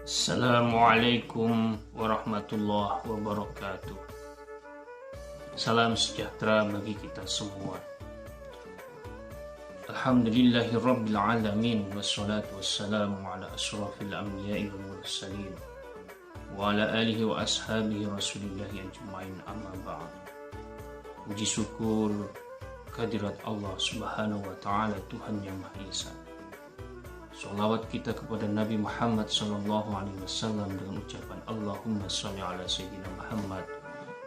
Assalamualaikum warahmatullahi wabarakatuh. Salam sejahtera bagi kita semua. Alhamdulillahirabbil alamin wassalatu wassalamu ala asyrafil anbiya'i wal mursalin wa ala alihi wa ashabihi rasulillahi ajma'in, amma ba'd. Puji syukur kehadirat Allah Subhanahu wa taala, Tuhan yang Maha Esa. Salawat kita kepada Nabi Muhammad SAW dengan ucapan Allahumma sholli ala Sayyidina Muhammad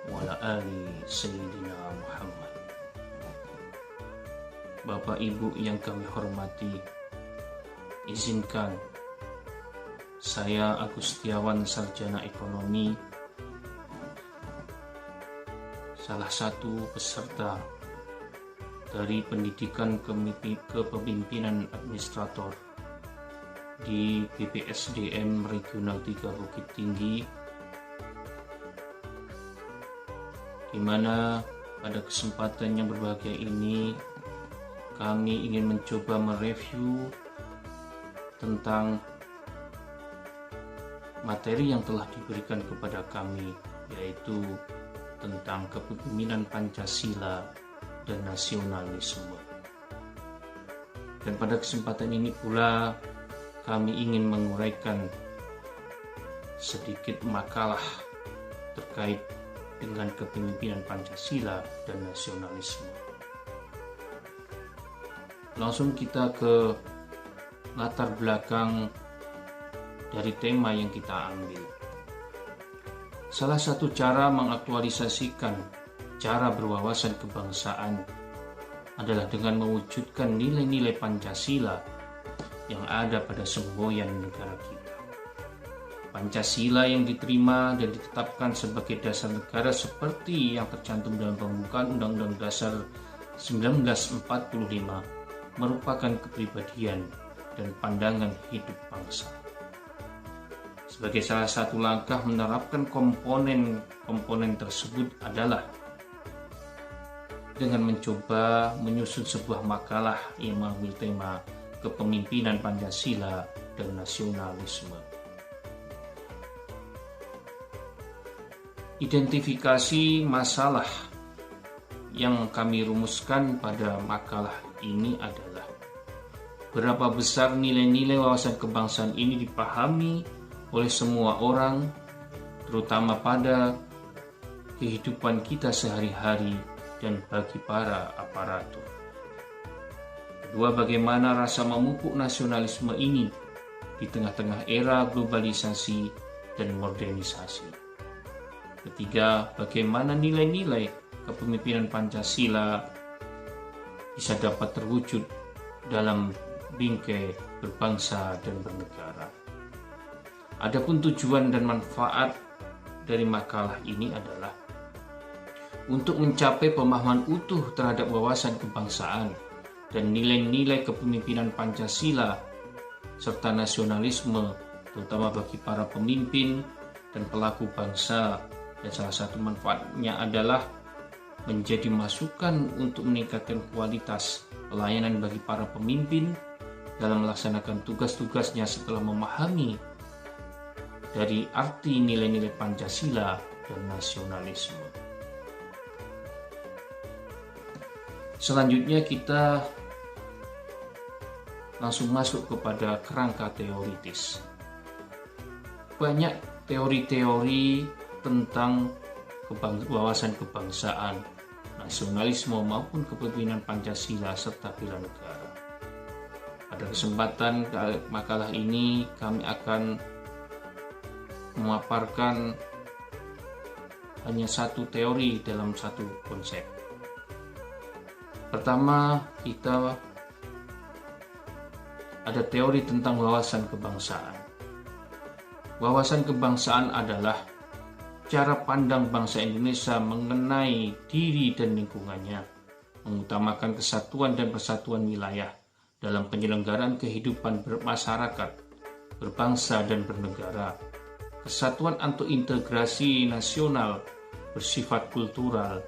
wa ala ali Sayyidina Muhammad. Bapak Ibu yang kami hormati, izinkan saya Agus Setiawan, sarjana ekonomi, salah satu peserta dari pendidikan kepemimpinan administrator di BPSDM Regional 3 Bukit Tinggi, di mana pada kesempatan yang berbahagia ini kami ingin mencoba mereview tentang materi yang telah diberikan kepada kami, yaitu tentang kepemimpinan Pancasila dan nasionalisme. Dan pada kesempatan ini pula kami ingin menguraikan sedikit makalah terkait dengan kepemimpinan Pancasila dan nasionalisme. Langsung kita ke latar belakang dari tema yang kita ambil. Salah satu cara mengaktualisasikan cara berwawasan kebangsaan adalah dengan mewujudkan nilai-nilai Pancasila yang ada pada semboyan negara kita. Pancasila yang diterima dan ditetapkan sebagai dasar negara seperti yang tercantum dalam pembukaan Undang-Undang Dasar 1945 merupakan kepribadian dan pandangan hidup bangsa. Sebagai salah satu langkah menerapkan komponen-komponen tersebut adalah dengan mencoba menyusun sebuah makalah yang mengambil tema kepemimpinan Pancasila dan nasionalisme. Identifikasi masalah yang kami rumuskan pada makalah ini adalah berapa besar nilai-nilai wawasan kebangsaan ini dipahami oleh semua orang, terutama pada kehidupan kita sehari-hari dan bagi para aparatur. Kedua, bagaimana rasa memupuk nasionalisme ini di tengah-tengah era globalisasi dan modernisasi. Ketiga, bagaimana nilai-nilai kepemimpinan Pancasila bisa dapat terwujud dalam bingkai berbangsa dan bernegara. Adapun tujuan dan manfaat dari makalah ini adalah untuk mencapai pemahaman utuh terhadap wawasan kebangsaan dan nilai-nilai kepemimpinan Pancasila serta nasionalisme, terutama bagi para pemimpin dan pelaku bangsa. Dan salah satu manfaatnya adalah menjadi masukan untuk meningkatkan kualitas pelayanan bagi para pemimpin dalam melaksanakan tugas-tugasnya setelah memahami dari arti nilai-nilai Pancasila dan nasionalisme. Selanjutnya kita langsung masuk kepada kerangka teoritis. Banyak teori-teori tentang wawasan kebangsaan, nasionalisme maupun kepemimpinan Pancasila serta bela negara. Pada kesempatan makalah ini kami akan memaparkan hanya satu teori dalam satu konsep. Pertama, kita ada teori tentang wawasan kebangsaan. Wawasan kebangsaan adalah cara pandang bangsa Indonesia mengenai diri dan lingkungannya, mengutamakan kesatuan dan persatuan wilayah dalam penyelenggaraan kehidupan bermasyarakat, berbangsa dan bernegara. Kesatuan atau integrasi nasional bersifat kultural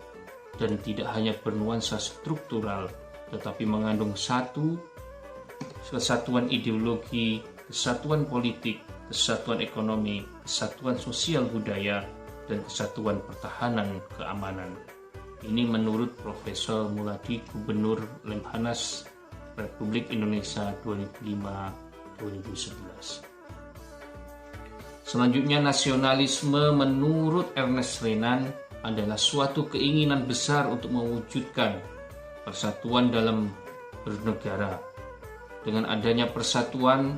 dan tidak hanya bernuansa struktural, tetapi mengandung kesatuan ideologi, kesatuan politik, kesatuan ekonomi, kesatuan sosial budaya, dan kesatuan pertahanan keamanan. Ini menurut Profesor Muladi, Gubernur Lemhanas Republik Indonesia 2005-2011. Selanjutnya, nasionalisme menurut Ernest Renan adalah suatu keinginan besar untuk mewujudkan persatuan dalam bernegara. Dengan adanya persatuan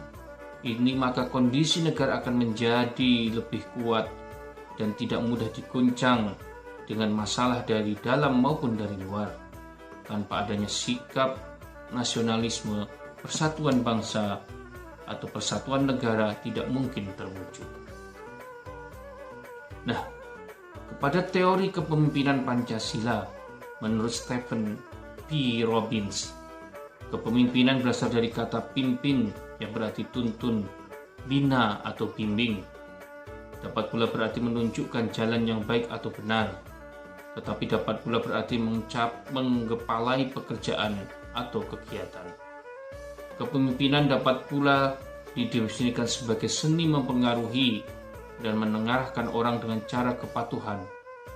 ini, maka kondisi negara akan menjadi lebih kuat dan tidak mudah diguncang dengan masalah dari dalam maupun dari luar. Tanpa adanya sikap nasionalisme, persatuan bangsa atau persatuan negara tidak mungkin terwujud. Nah, kepada teori kepemimpinan Pancasila, menurut Stephen P. Robbins, kepemimpinan berasal dari kata pimpin yang berarti tuntun, bina atau bimbing. Dapat pula berarti menunjukkan jalan yang baik atau benar, tetapi dapat pula berarti menggepalai pekerjaan atau kegiatan. Kepemimpinan dapat pula didefinisikan sebagai seni mempengaruhi dan menengarahkan orang dengan cara kepatuhan,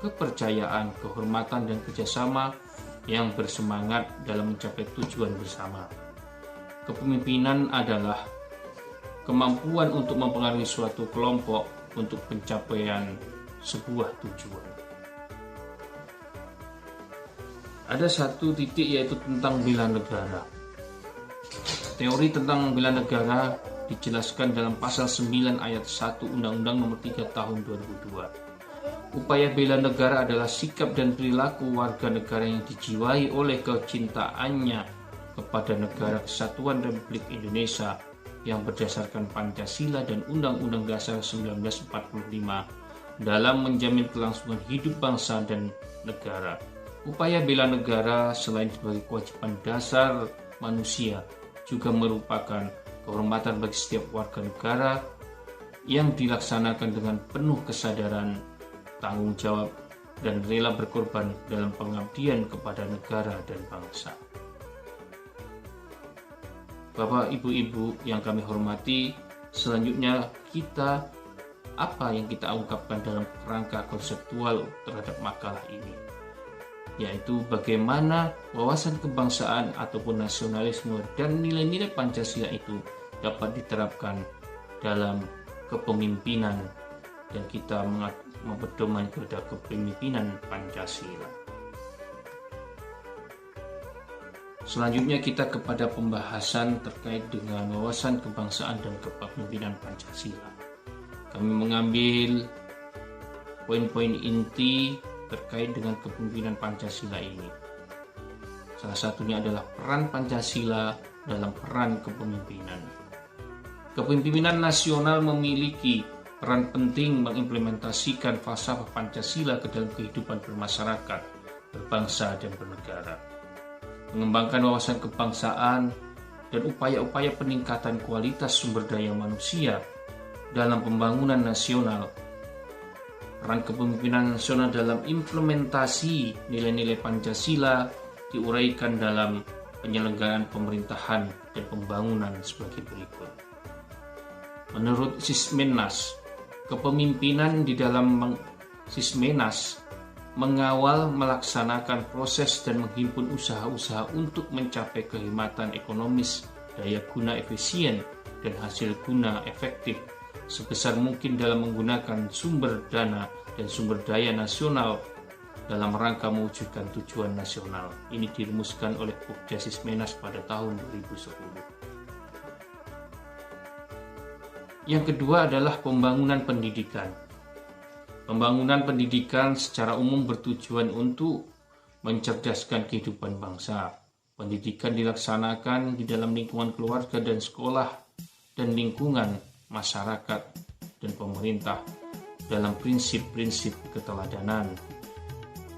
kepercayaan, kehormatan, dan kerjasama yang bersemangat dalam mencapai tujuan bersama. Kepemimpinan adalah kemampuan untuk mempengaruhi suatu kelompok untuk pencapaian sebuah tujuan. Ada satu titik, yaitu tentang bela negara. Teori tentang bela negara dijelaskan dalam pasal 9 ayat 1 Undang-Undang Nomor 3 Tahun 2002. Upaya bela negara adalah sikap dan perilaku warga negara yang dijiwai oleh kecintaannya kepada negara kesatuan Republik Indonesia yang berdasarkan Pancasila dan Undang-Undang Dasar 1945 dalam menjamin kelangsungan hidup bangsa dan negara. Upaya bela negara selain sebagai kewajiban dasar manusia juga merupakan kehormatan bagi setiap warga negara yang dilaksanakan dengan penuh kesadaran, tanggung jawab, dan rela berkorban dalam pengabdian kepada negara dan bangsa. Bapak, Ibu-ibu yang kami hormati, selanjutnya apa yang kita ungkapkan dalam kerangka konseptual terhadap makalah ini, yaitu bagaimana wawasan kebangsaan ataupun nasionalisme dan nilai-nilai Pancasila itu dapat diterapkan dalam kepemimpinan, dan kita mempedoman kepada kepemimpinan Pancasila. Selanjutnya kita kepada pembahasan terkait dengan wawasan kebangsaan dan kepemimpinan Pancasila. Kami mengambil poin-poin inti terkait dengan kepemimpinan Pancasila ini. Salah satunya adalah peran Pancasila dalam peran kepemimpinan. Kepemimpinan nasional memiliki peran penting mengimplementasikan falsafah Pancasila ke dalam kehidupan bermasyarakat, berbangsa, dan bernegara. Mengembangkan wawasan kebangsaan dan upaya-upaya peningkatan kualitas sumber daya manusia dalam pembangunan nasional. Peran kepemimpinan nasional dalam implementasi nilai-nilai Pancasila diuraikan dalam penyelenggaraan pemerintahan dan pembangunan sebagai berikut. Menurut Sismenas, kepemimpinan di dalam Sismenas mengawal, melaksanakan proses dan menghimpun usaha-usaha untuk mencapai kehematan ekonomis, daya guna efisien, dan hasil guna efektif sebesar mungkin dalam menggunakan sumber dana dan sumber daya nasional dalam rangka mewujudkan tujuan nasional. Ini dirumuskan oleh Pokja Sismenas pada tahun 2010. Yang kedua adalah pembangunan pendidikan. Pembangunan pendidikan secara umum bertujuan untuk mencerdaskan kehidupan bangsa. Pendidikan dilaksanakan di dalam lingkungan keluarga dan sekolah dan lingkungan masyarakat dan pemerintah dalam prinsip-prinsip keteladanan,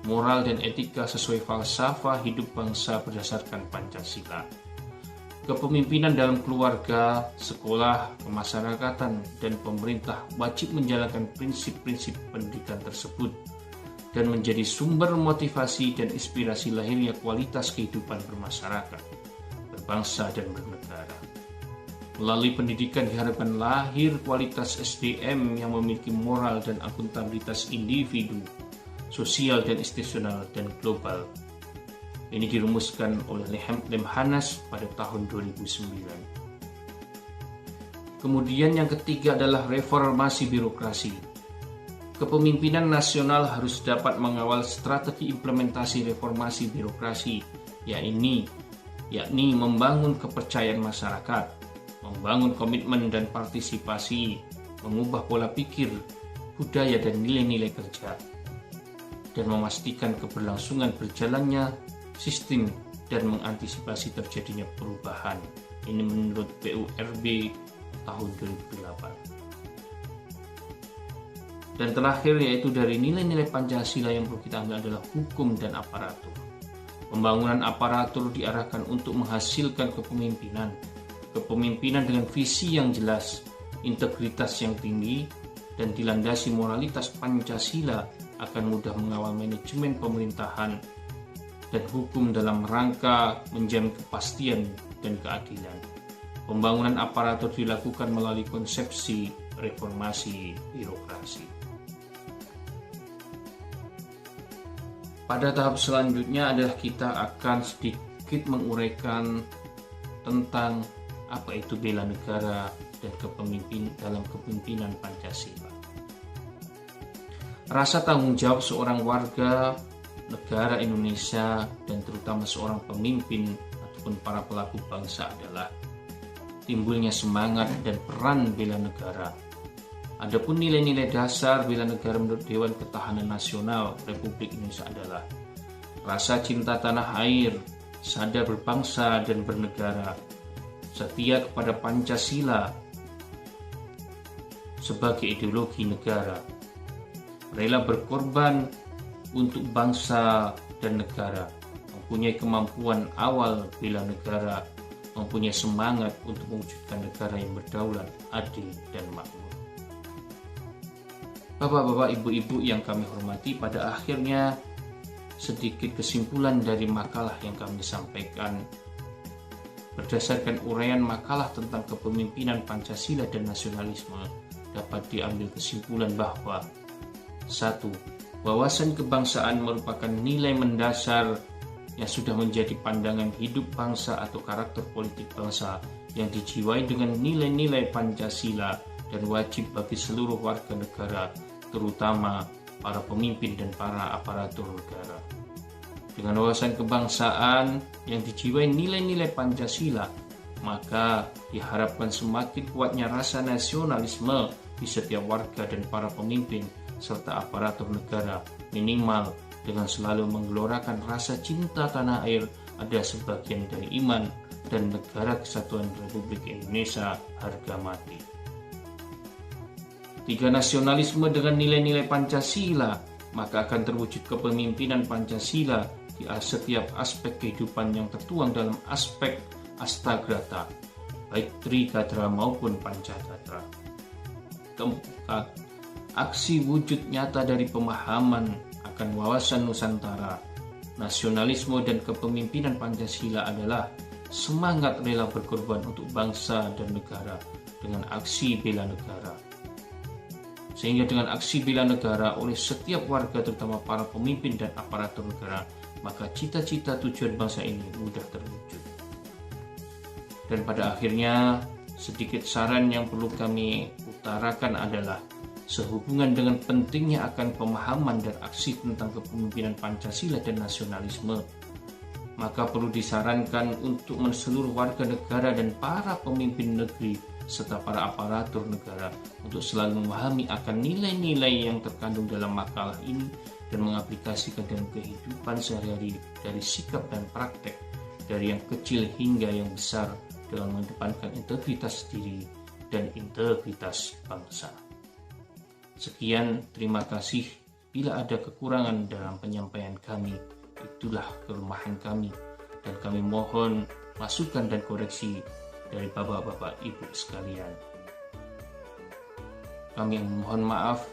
moral dan etika sesuai falsafah hidup bangsa berdasarkan Pancasila. Kepemimpinan dalam keluarga, sekolah, kemasyarakatan, dan pemerintah wajib menjalankan prinsip-prinsip pendidikan tersebut dan menjadi sumber motivasi dan inspirasi lahirnya kualitas kehidupan bermasyarakat, berbangsa, dan bernegara. Melalui pendidikan diharapkan lahir kualitas SDM yang memiliki moral dan akuntabilitas individu, sosial dan institusional dan global. Ini dirumuskan oleh Lemhanas pada tahun 2009. Kemudian yang ketiga adalah reformasi birokrasi. Kepemimpinan nasional harus dapat mengawal strategi implementasi reformasi birokrasi, yakni membangun kepercayaan masyarakat, membangun komitmen dan partisipasi, mengubah pola pikir, budaya dan nilai-nilai kerja, dan memastikan keberlangsungan berjalannya sistem dan mengantisipasi terjadinya perubahan. Ini menurut PURB tahun 2008. Dan terakhir yaitu dari nilai-nilai Pancasila yang perlu kita ambil adalah hukum dan aparatur. Pembangunan aparatur diarahkan untuk menghasilkan kepemimpinan dengan visi yang jelas, integritas yang tinggi, dan dilandasi moralitas Pancasila akan mudah mengawal manajemen pemerintahan dan hukum dalam rangka menjamin kepastian dan keadilan. Pembangunan aparatur dilakukan melalui konsepsi reformasi birokrasi. Pada tahap selanjutnya adalah kita akan sedikit menguraikan tentang apa itu bela negara dan dalam kepemimpinan Pancasila. Rasa tanggung jawab seorang warga negara Indonesia dan terutama seorang pemimpin ataupun para pelaku bangsa adalah timbulnya semangat dan peran bela negara. Adapun nilai-nilai dasar bela negara menurut Dewan Ketahanan Nasional Republik Indonesia adalah rasa cinta tanah air, sadar berbangsa dan bernegara, setia kepada Pancasila sebagai ideologi negara, rela berkorban untuk bangsa dan negara, mempunyai kemampuan awal bela negara, mempunyai semangat untuk mewujudkan negara yang berdaulat, adil, dan makmur. Bapak-bapak, ibu-ibu yang kami hormati, pada akhirnya sedikit kesimpulan dari makalah yang kami sampaikan. Berdasarkan uraian makalah tentang kepemimpinan Pancasila dan nasionalisme, dapat diambil kesimpulan bahwa 1. Wawasan kebangsaan merupakan nilai mendasar yang sudah menjadi pandangan hidup bangsa atau karakter politik bangsa yang dijiwai dengan nilai-nilai Pancasila dan wajib bagi seluruh warga negara, terutama para pemimpin dan para aparatur negara. Dengan wawasan kebangsaan yang dijiwai nilai-nilai Pancasila, maka diharapkan semakin kuatnya rasa nasionalisme di setiap warga dan para pemimpin serta aparatur negara, minimal dengan selalu menggelorakan rasa cinta tanah air ada sebagian dari iman dan negara kesatuan Republik Indonesia harga mati. 3. Nasionalisme dengan nilai-nilai Pancasila, maka akan terwujud kepemimpinan Pancasila di setiap aspek kehidupan yang tertuang dalam aspek Astagrata, baik Trigatra maupun Pancagatra. 4. Aksi wujud nyata dari pemahaman akan wawasan Nusantara. Nasionalisme dan kepemimpinan Pancasila adalah semangat rela berkorban untuk bangsa dan negara dengan aksi bela negara. Sehingga dengan aksi bela negara oleh setiap warga, terutama para pemimpin dan aparatur negara, maka cita-cita tujuan bangsa ini mudah terwujud. Dan pada akhirnya, sedikit saran yang perlu kami utarakan adalah sehubungan dengan pentingnya akan pemahaman dan aksi tentang kepemimpinan Pancasila dan nasionalisme, maka perlu disarankan untuk seluruh warga negara dan para pemimpin negeri serta para aparatur negara untuk selalu memahami akan nilai-nilai yang terkandung dalam makalah ini dan mengaplikasikan dalam kehidupan sehari-hari dari sikap dan praktek dari yang kecil hingga yang besar dengan mengedepankan integritas diri dan integritas bangsa. Sekian, terima kasih. Bila ada kekurangan dalam penyampaian kami, itulah kelemahan kami dan kami mohon masukan dan koreksi dari bapak-bapak ibu sekalian. Kami mohon maaf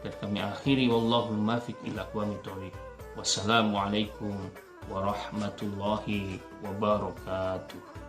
dan kami akhiri, wallahul muwaffiq ila aqwamit thoriq. Wassalamualaikum warahmatullahi wabarakatuh.